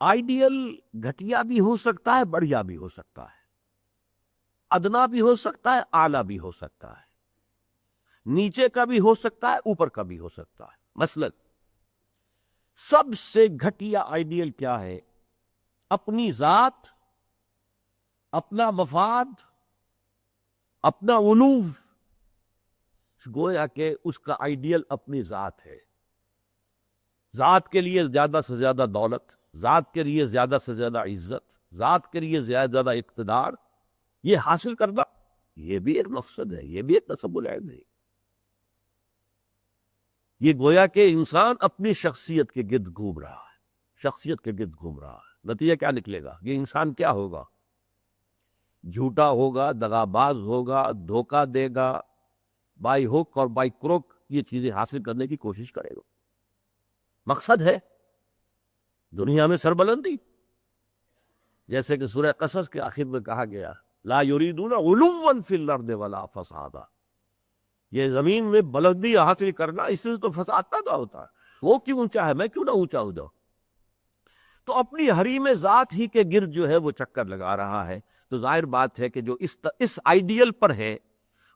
Ideal گھٹیا بھی ہو سکتا ہے، بڑھیا بھی ہو سکتا ہے، ادنا بھی ہو سکتا ہے، اعلیٰ بھی ہو سکتا ہے، نیچے کا بھی ہو سکتا ہے، اوپر کا بھی ہو سکتا ہے۔ مثلا سب سے گھٹیا آئیڈیل کیا ہے؟ اپنی ذات، اپنا مفاد، اپنا علوف، گویا کہ اس کا آئیڈیل اپنی ذات ہے۔ ذات کے لیے زیادہ سے زیادہ دولت، ذات کے لیے زیادہ سے زیادہ عزت، ذات کے لیے زیادہ اقتدار، یہ حاصل کرنا، یہ بھی ایک مقصد ہے، یہ بھی ایک نصب العین ہے۔ یہ گویا کہ انسان اپنی شخصیت کے گرد گھوم رہا ہے، شخصیت کے گرد گھوم رہا ہے۔ نتیجہ کیا نکلے گا؟ یہ انسان کیا ہوگا؟ جھوٹا ہوگا، دغاباز ہوگا، دھوکہ دے گا، بائی ہک اور بائی کروک یہ چیزیں حاصل کرنے کی کوشش کرے گا۔ مقصد ہے دنیا میں سربلندی، جیسے کہ سورہ قصص کے آخر میں کہا گیا لا یریدون علوا فی الارض ولا فسادا، یہ زمین میں بلندی حاصل کرنا، اس سے تو فساد پیدا ہوتا ہے۔ وہ کیوں اونچا ہے، میں کیوں نہ اونچا ہو جاؤں؟ تو اپنی حریم ذات ہی کے گرد جو ہے وہ چکر لگا رہا ہے۔ تو ظاہر بات ہے کہ جو اس آئیڈیل پر ہے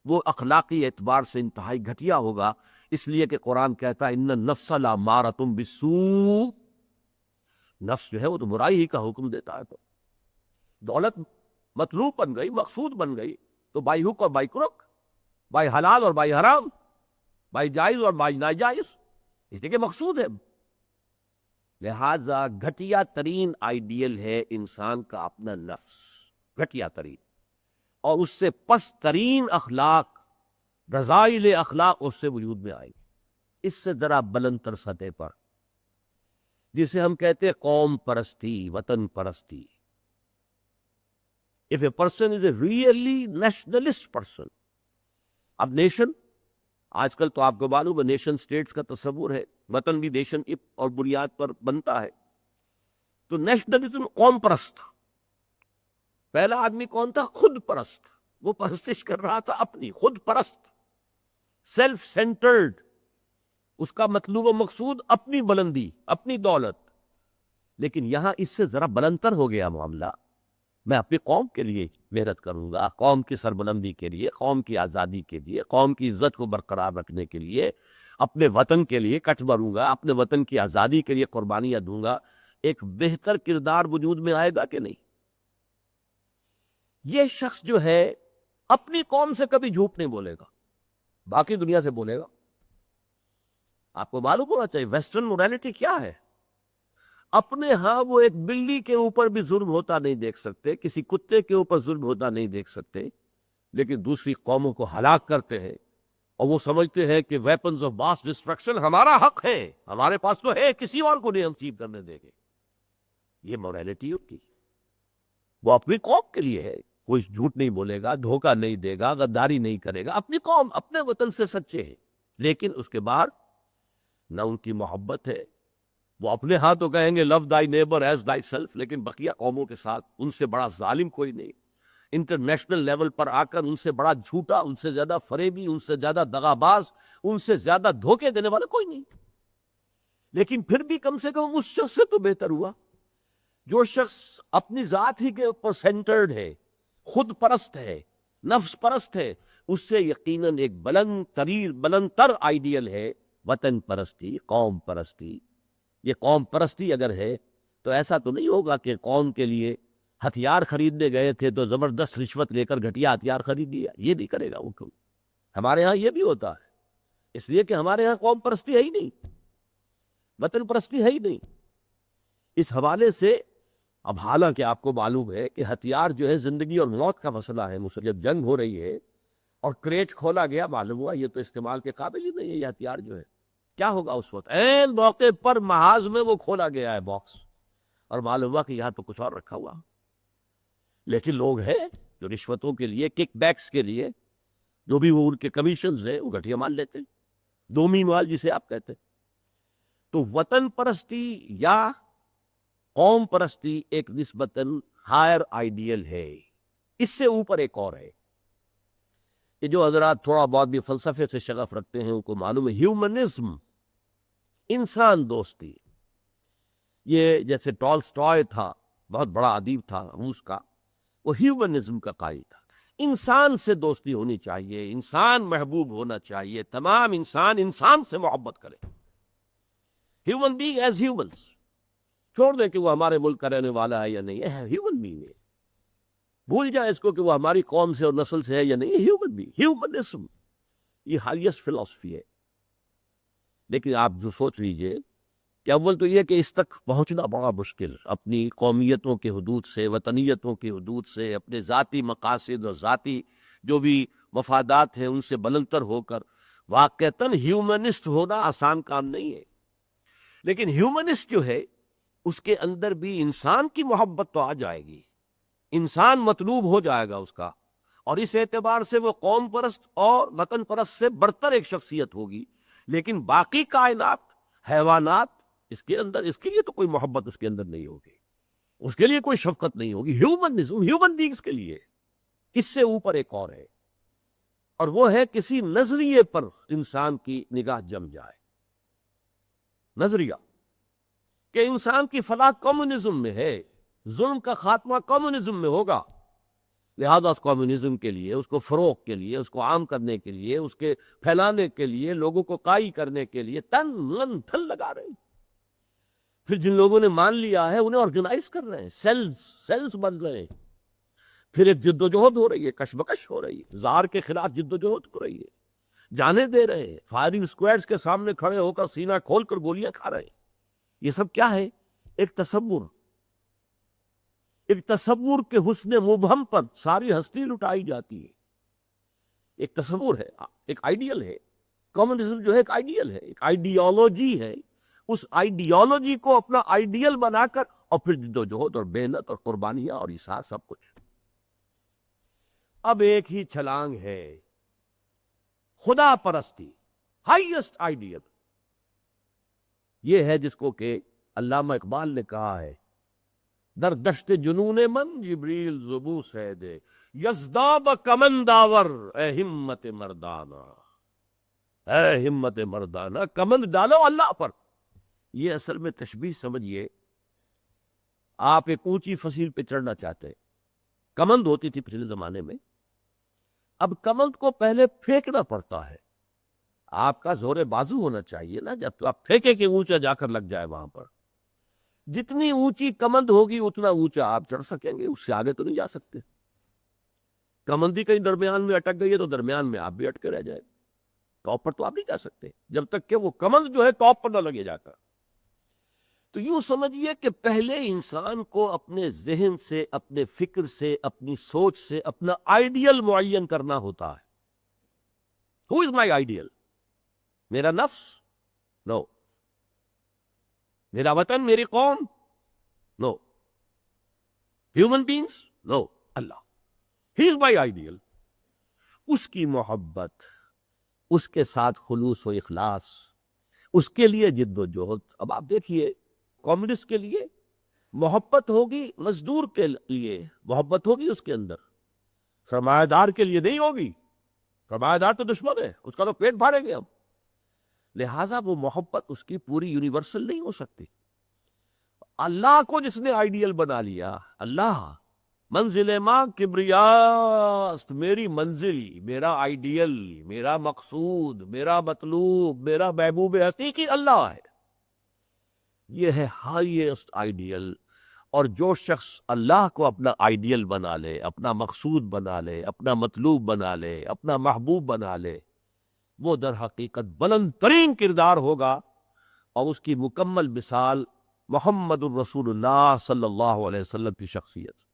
وہ اخلاقی اعتبار سے انتہائی گھٹیا ہوگا، اس لیے کہ قرآن کہتا ہے ان النفس لامارۃ بالسوء، نفس جو ہے وہ تو برائی ہی کا حکم دیتا ہے۔ تو دولت مطلوب بن گئی، مقصود بن گئی، تو بائی حق اور بائی کرک، بائی حلال اور بائی حرام، بائی جائز اور بائی ناجائز، اس لیے کہ مقصود ہے۔ لہذا گھٹیا ترین آئیڈیل ہے انسان کا اپنا نفس، گھٹیا ترین، اور اس سے پست ترین اخلاق، رذائل اخلاق اس سے وجود میں آئیں گے۔ اس سے ذرا بلند تر سطح پر، جسے ہم کہتے ہیں قوم پرستی، وطن پرستی۔ If a person is a really nationalist person، اب نیشن، آج کل تو آپ کو معلوم ہے نیشن سٹیٹس کا تصور ہے، وطن بھی نیشن اور بنیاد پر بنتا ہے۔ تو نیشنلزم قوم پرست، پہلا آدمی کون تھا؟ خود پرست، وہ پرستش کر رہا تھا اپنی، خود پرست، سیلف سینٹرڈ، اس کا مطلوب و مقصود اپنی بلندی، اپنی دولت۔ لیکن یہاں اس سے ذرا بلندتر ہو گیا معاملہ، میں اپنی قوم کے لیے محنت کروں گا، قوم کی سربلندی کے لیے، قوم کی آزادی کے لیے، قوم کی عزت کو برقرار رکھنے کے لیے، اپنے وطن کے لیے کٹ بھروں گا، اپنے وطن کی آزادی کے لیے قربانیاں دوں گا۔ ایک بہتر کردار وجود میں آئے گا کہ نہیں؟ یہ شخص جو ہے اپنی قوم سے کبھی جھوٹ نہیں بولے گا، باقی دنیا سے بولے گا۔ آپ کو معلوم ہونا چاہیے ویسٹرن مورالٹی کیا ہے۔ اپنے ہاں وہ ایک بلی کے اوپر بھی ظلم ہوتا نہیں دیکھ سکتے، کسی کتے کے اوپر ظلم ہوتا نہیں دیکھ سکتے، لیکن دوسری قوموں کو ہلاک کرتے ہیں، اور وہ سمجھتے ہیں کہ ویپنز آف ماس ڈسٹرکشن ہمارا حق ہے، ہمارے پاس تو ہے، کسی اور کو نہیں ہم چیز کرنے دیں گے۔ یہ مورالٹی کی، وہ اپنی قوم کے لیے ہے، کوئی جھوٹ نہیں بولے گا، دھوکہ نہیں دے گا، غداری نہیں کرے گا، اپنی قوم، اپنے وطن سے سچے ہیں۔ لیکن اس کے بعد نہ ان کی محبت ہے، وہ اپنے ہاں تو کہیں گے لو دائی نیبر ایز دائی سیلف، لیکن بقیہ قوموں کے ساتھ ان سے بڑا ظالم کوئی نہیں، انٹرنیشنل لیول پر آ کر ان سے بڑا جھوٹا، ان سے زیادہ فریبی، ان سے زیادہ دغاباز، ان سے زیادہ دھوکے دینے والا کوئی نہیں۔ لیکن پھر بھی کم سے کم اس شخص سے تو بہتر ہوا جو شخص اپنی ذات ہی کے اوپر سینٹرڈ ہے، خود پرست ہے، نفس پرست ہے۔ اس سے یقیناً ایک بلند تر آئیڈیل ہے وطن پرستی، قوم پرستی۔ یہ قوم پرستی اگر ہے تو ایسا تو نہیں ہوگا کہ قوم کے لیے ہتھیار خریدنے گئے تھے تو زبردست رشوت لے کر گھٹیا ہتھیار خرید لیا، یہ نہیں کرے گا وہ۔ کیوں؟ ہمارے ہاں یہ بھی ہوتا ہے، اس لیے کہ ہمارے ہاں قوم پرستی ہے ہی نہیں، وطن پرستی ہے ہی نہیں۔ اس حوالے سے اب حالانکہ آپ کو معلوم ہے کہ ہتھیار جو ہے زندگی اور موت کا مسئلہ ہے، جب جنگ ہو رہی ہے اور کریٹ کھولا گیا، معلوم ہوا یہ تو استعمال کے قابل ہی نہیں ہے یہ ہتھیار جو ہے، کیا ہوگا اس وقت؟ عین موقع پر محاذ میں وہ کھولا گیا ہے باکس، اور معلوم ہوا کہ یہاں تو کچھ اور رکھا ہوا۔ لیکن لوگ ہیں جو رشوتوں کے لیے، کک بیکس کے لیے، جو بھی وہ ان کے کمیشنز ہیں، وہ گھٹیا مال لیتے ہیں، دومی مال جسے آپ کہتے ہیں۔ تو وطن پرستی یا قوم پرستی ایک نسبتاً ہائر آئیڈیل ہے۔ اس سے اوپر ایک اور ہے کہ جو حضرات تھوڑا بہت بھی فلسفے سے شغف رکھتے ہیں ان کو معلوم ہے، ہیومنزم، انسان دوستی۔ یہ جیسے ٹالسٹائے تھا، بہت بڑا ادیب تھا روس کا، وہ ہیومنزم کا قائل تھا۔ انسان سے دوستی ہونی چاہیے، انسان محبوب ہونا چاہیے، تمام انسان انسان سے محبت کرے، ہیومن بینگ ایز ہیومنس، چھوڑ دیں کہ وہ ہمارے ملک کا رہنے والا ہے یا نہیں ہے، ہیومن بینگ ہے، بھول جائیں اس کو کہ وہ ہماری قوم سے اور نسل سے ہے یا نہیں، ہیومن بینگ، ہیومنزم یہ ہائیسٹ فلسفی ہے۔ لیکن آپ جو سوچ لیجئے کہ اول تو یہ کہ اس تک پہنچنا بڑا مشکل، اپنی قومیتوں کے حدود سے، وطنیتوں کے حدود سے، اپنے ذاتی مقاصد اور ذاتی جو بھی مفادات ہیں ان سے بلندتر ہو کر واقعتاً ہیومنسٹ ہونا آسان کام نہیں ہے۔ لیکن ہیومنسٹ جو ہے اس کے اندر بھی انسان کی محبت تو آ جائے گی، انسان مطلوب ہو جائے گا اس کا، اور اس اعتبار سے وہ قوم پرست اور وطن پرست سے برتر ایک شخصیت ہوگی۔ لیکن باقی کائنات، حیوانات، اس کے اندر اس کے لیے تو کوئی محبت اس کے اندر نہیں ہوگی، اس کے لیے کوئی شفقت نہیں ہوگی۔ ہیومنزم، ہیومن بینگز کے لیے اس سے اوپر ایک اور ہے، اور وہ ہے کسی نظریے پر انسان کی نگاہ جم جائے، نظریہ کہ انسان کی فلاح کمیونزم میں ہے، ظلم کا خاتمہ کمیونزم میں ہوگا، لہذا اس کمیونزم کے لیے، اس کو فروغ کے لیے، اس کو عام کرنے کے لیے، اس کے پھیلانے کے لیے، لوگوں کو قائل کرنے کے لیے تن من تھل لگا رہے ہیں۔ پھر جن لوگوں نے مان لیا ہے انہیں آرگنائز کر رہے ہیں، سیلز بن رہے ہیں، پھر ایک جد و جہد ہو رہی ہے، کشمکش ہو رہی ہے، زار کے خلاف جد و جہد ہو رہی ہے، جانے دے رہے ہیں، فائرنگ اسکواڈز کے سامنے کھڑے ہو کر سینہ کھول کر گولیاں کھا رہے ہیں۔ یہ سب کیا ہے؟ ایک تصور، ایک تصور کے حسن مبہم پر ساری ہستی لٹائی جاتی ہے۔ ایک تصور ہے، ایک آئیڈیل ہے، کمیونزم جو ہے ایک آئیڈیل ہے، ایک آئیڈیالوجی ہے، اس آئیڈیالوجی کو اپنا آئیڈیل بنا کر اور پھر جد و جہد اور محنت اور قربانیاں اور ایثار سب کچھ۔ اب ایک ہی چھلانگ ہے، خدا پرستی، ہائیسٹ آئیڈیل، یہ ہے جس کو کہ علامہ اقبال نے کہا ہے، در دشت جنون من جبریل زبو سیدے یزداب کمند آور، اے ہمت مردانہ، اے ہمت مردانہ، کمند ڈالو اللہ پر۔ یہ اصل میں تشبیہ سمجھیے، آپ ایک اونچی فصیل پہ چڑھنا چاہتے ہیں، کمند ہوتی تھی پچھلے زمانے میں، اب کمند کو پہلے پھینکنا پڑتا ہے، آپ کا زور بازو ہونا چاہیے نا، جب تو آپ پھینکے کہ اونچا جا کر لگ جائے وہاں پر۔ جتنی اونچی کمند ہوگی اتنا اونچا آپ چڑھ سکیں گے، اس سے آگے تو نہیں جا سکتے۔ کمندی کہیں درمیان میں اٹک گئی ہے تو درمیان میں آپ بھی اٹکے رہ جائے، ٹاپ پر تو آپ نہیں جا سکتے جب تک کہ وہ کمند جو ہے ٹاپ پر نہ لگے جا کر۔ تو یوں سمجھیے کہ پہلے انسان کو اپنے ذہن سے، اپنے فکر سے، اپنی سوچ سے اپنا آئیڈیل معین کرنا ہوتا ہے۔ Who is my ideal? میرا نفس؟ نو۔ میرا وطن، میری قوم؟ No. Human beings? No. Allah, he is my ideal. اس کی محبت، اس کے ساتھ خلوص و اخلاص، اس کے لیے جد و جہد۔ اب آپ دیکھیے، کمیونسٹ کے لیے محبت ہوگی، مزدور کے لیے محبت ہوگی اس کے اندر، سرمایہ دار کے لیے نہیں ہوگی۔ سرمایہ دار تو دشمن ہے، اس کا تو پیٹ بھاریں گے ہم، لہٰذا وہ محبت اس کی پوری یونیورسل نہیں ہو سکتی۔ اللہ کو جس نے آئیڈیل بنا لیا، اللہ منزل ماں کبریاست، میری منزل، میرا آئیڈیل، میرا مقصود، میرا مطلوب، میرا محبوب حقیقی اللہ ہے، یہ ہے ہائیسٹ آئیڈیل۔ اور جو شخص اللہ کو اپنا آئیڈیل بنا لے، اپنا مقصود بنا لے، اپنا مطلوب بنا لے، اپنا محبوب بنا لے، وہ در حقیقت بلند ترین کردار ہوگا، اور اس کی مکمل مثال محمد الرسول اللہ صلی اللہ علیہ وسلم کی شخصیت۔